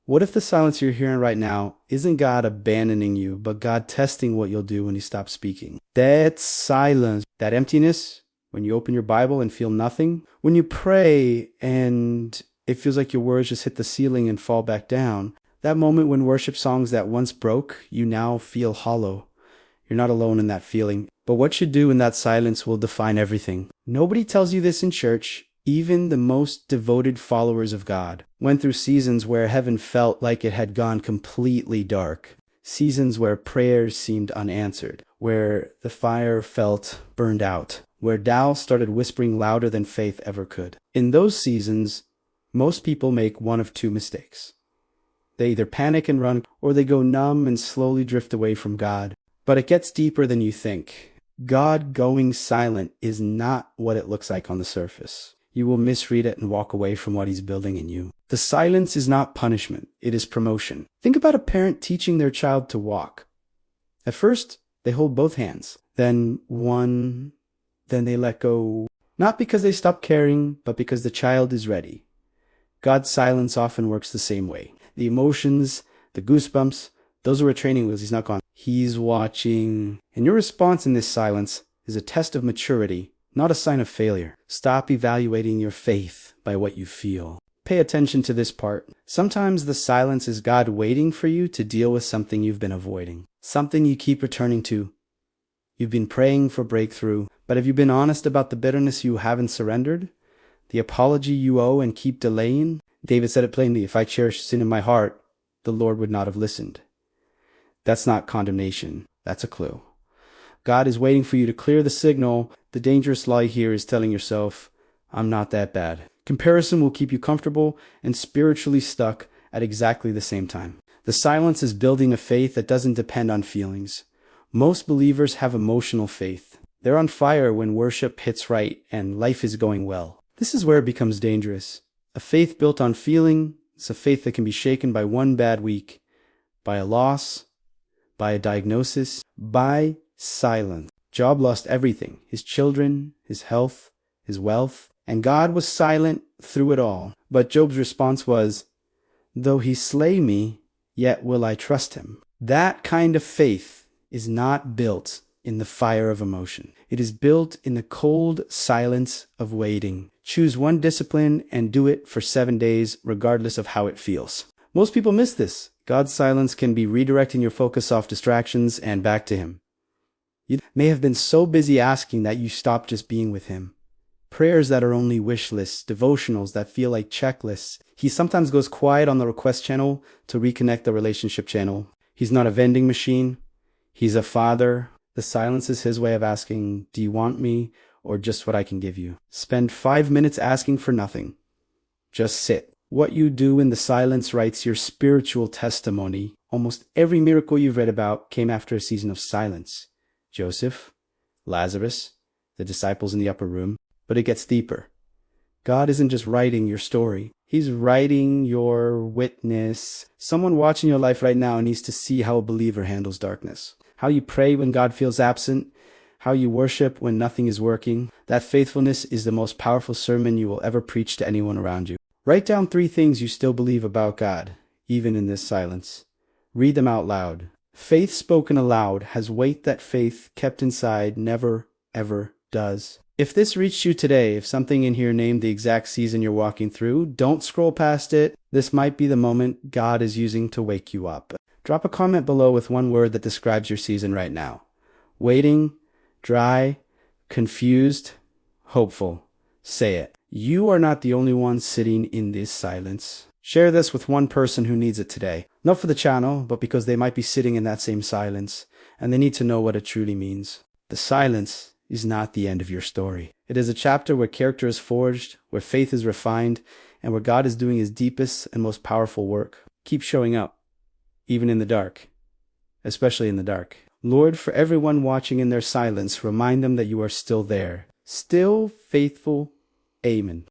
What if the silence you're hearing right now isn't God abandoning you, but God testing what you'll do when you stop speaking? That silence, that emptiness, when you open your Bible and feel nothing, when you pray and it feels like your words just hit the ceiling and fall back down, that moment when worship songs that once broke, you now feel hollow. You're not alone in that feeling. But what you do in that silence will define everything. Nobody tells you this in church. Even the most devoted followers of God went through seasons where heaven felt like it had gone completely dark. Seasons where prayers seemed unanswered, where the fire felt burned out, where doubt started whispering louder than faith ever could. In those seasons, most people make one of two mistakes. They either panic and run, or they go numb and slowly drift away from God. But it gets deeper than you think. God going silent is not what it looks like on the surface. You will misread it and walk away from what he's building in you. The silence is not punishment, it is promotion. Think about a parent teaching their child to walk. At first, they hold both hands, then one, then they let go. Not because they stop caring, but because the child is ready. God's silence often works the same way. The emotions, the goosebumps, those are training wheels. He's not gone. He's watching. And your response in this silence is a test of maturity, not a sign of failure. Stop evaluating your faith by what you feel. Pay attention to this part. Sometimes the silence is God waiting for you to deal with something you've been avoiding, something you keep returning to. You've been praying for breakthrough, but have you been honest about the bitterness you haven't surrendered? The apology you owe and keep delaying? David said it plainly, if I cherished sin in my heart, the Lord would not have listened. That's not condemnation. That's a clue. God is waiting for you to clear the signal. The dangerous lie here is telling yourself, I'm not that bad. Comparison will keep you comfortable and spiritually stuck at exactly the same time. The silence is building a faith that doesn't depend on feelings. Most believers have emotional faith. They're on fire when worship hits right and life is going well. This is where it becomes dangerous. A faith built on feeling is a faith that can be shaken by one bad week, by a loss, by a diagnosis, by silence. Job lost everything, his children, his health, his wealth, and God was silent through it all. But Job's response was, though he slay me, yet will I trust him. That kind of faith is not built in the fire of emotion. It is built in the cold silence of waiting. Choose one discipline and do it for 7 days, regardless of how it feels. Most people miss this. God's silence can be redirecting your focus off distractions and back to him. You may have been so busy asking that you stopped just being with him. Prayers that are only wish lists, devotionals that feel like checklists. He sometimes goes quiet on the request channel to reconnect the relationship channel. He's not a vending machine. He's a father. The silence is his way of asking, do you want me or just what I can give you? Spend 5 minutes asking for nothing. Just sit. What you do in the silence writes your spiritual testimony. Almost every miracle you've read about came after a season of silence. Joseph, Lazarus, the disciples in the upper room. But it gets deeper. God isn't just writing your story. He's writing your witness. Someone watching your life right now needs to see how a believer handles darkness. How you pray when God feels absent. How you worship when nothing is working. That faithfulness is the most powerful sermon you will ever preach to anyone around you. Write down 3 things you still believe about God, even in this silence. Read them out loud. Faith spoken aloud has weight that faith kept inside never, ever does. If this reached you today, if something in here named the exact season you're walking through, don't scroll past it. This might be the moment God is using to wake you up. Drop a comment below with one word that describes your season right now. Waiting, dry, confused, hopeful. Say it. You are not the only one sitting in this silence. Share this with one person who needs it today. Not for the channel, but because they might be sitting in that same silence, and they need to know what it truly means. The silence is not the end of your story. It is a chapter where character is forged, where faith is refined, and where God is doing his deepest and most powerful work. Keep showing up, even in the dark, especially in the dark. Lord, for everyone watching in their silence, remind them that you are still there, still faithful. Amen.